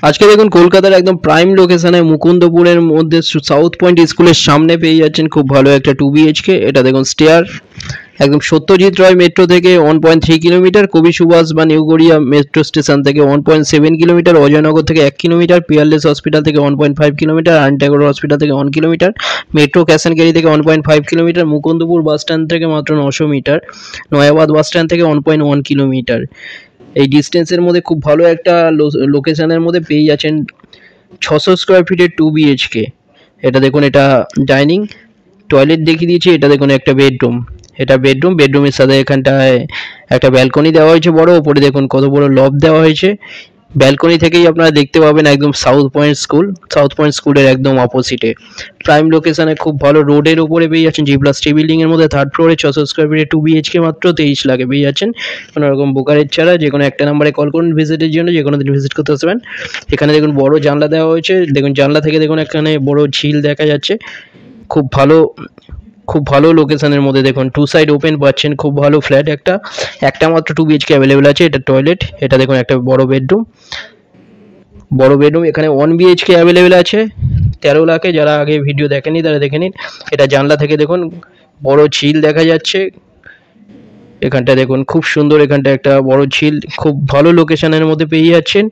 আজকে দেখুন কলকাতার একদম প্রাইম লোকেশনে মুকুন্দপুরের মধ্যে সাউথ পয়েন্ট স্কুলের সামনে পেয়ে যাচ্ছেন খুব ভালো একটা 2 BHK। এটা দেখুন স্টেয়ার, একদম সত্যজিৎ রায় মেট্রো থেকে 1.3 কিলোমিটার, কবি সুভাষ বা নিউ গড়িয়া মেট্রো স্টেশন থেকে 1.7 কিলোমিটার, অজয়নগর থেকে 1 কিলোমিটার, পিয়ারলেস হসপিটাল থেকে 1.5 কিলোমিটার, আনটাগর হসপিটাল থেকে 1 kilometre, metro cash and carry থেকে 1.5 কিলোমিটার, মুকুন্দপুর বাস স্ট্যান্ড থেকে মাত্র 900 মিটার, নয়াবাদ বাস স্ট্যান্ড থেকে 1.1 কিলোমিটার। এই ডিস্টেন্সের মধ্যে খুব ভালো একটা লোকেশনের মধ্যে পেয়ে যাচ্ছেন 600 স্কোয়ার ফিটের 2 BHK। এটা দেখুন, এটা ডাইনিং, টয়লেট দেখিয়ে দিয়েছি। এটা দেখুন একটা বেডরুম, এটা বেডরুমের সাথে এখানটায় একটা ব্যালকনি দেওয়া হয়েছে বড়, ওপরে দেখুন কত বড় লব দেওয়া হয়েছে। ব্যালকনি থেকেই আপনারা দেখতে পাবেন একদম সাউথ পয়েন্ট স্কুলের একদম অপোজিটে প্রাইম লোকেশনে খুব ভালো রোডের উপরে পেয়ে যাচ্ছেন G+3 বিল্ডিং এর মধ্যে 3rd ফ্লোরে 600 স্কোয়ার ফিটে 2 BHK মাত্র 23 লাখে পেয়ে যাচ্ছেন। কোনো রকম বোকারের ছাড়া যে কোনো একটা নাম্বারে কল করুন ভিজিটের জন্য, যে কোনো দিন ভিজিট করতে আসবেন। এখানে দেখুন বড় জানলা দেওয়া হয়েছে, দেখুন জানলা থেকে দেখুন এখানে বড় ঝিল দেখা যাচ্ছে। খুব ভালো লোকেশনের মধ্যে দেখুন 2 সাইড ওপেন পাচ্ছেন, খুব ভালো ফ্ল্যাট। একটা মাত্র 2 BHK অ্যাভেলেবেল আছে। এটা টয়লেট, এটা দেখুন একটা বড় বেডরুম। এখানে 1 BHK অ্যাভেলেবেল আছে 13 লাখে। যারা আগে ভিডিও দেখেনি তারা দেখে নিন। এটা জানলা থেকে দেখুন বড় ঝিল দেখা যাচ্ছে। এখানটা দেখুন খুব সুন্দর, এখানটা একটা বড় ঝিল, খুব ভালো লোকেশনের মধ্যে পেয়ে যাচ্ছেন।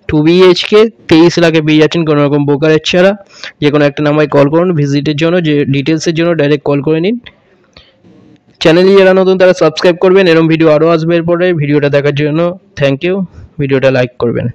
2 BHK 23 লাখে পেয়ে যাচ্ছেন কোনো রকম ব্রোকারেজ ছাড়া। যে কোনো একটা নাম্বারে কল করুন ভিজিটের জন্য, যে ডিটেলসের জন্য ডাইরেক্ট কল করে নিন। চ্যানেলে যারা নতুন তারা সাবস্ক্রাইব করবেন, এরকম ভিডিও আরও আসবে এরপরে। ভিডিওটা দেখার জন্য থ্যাংক ইউ, ভিডিওটা লাইক করবেন।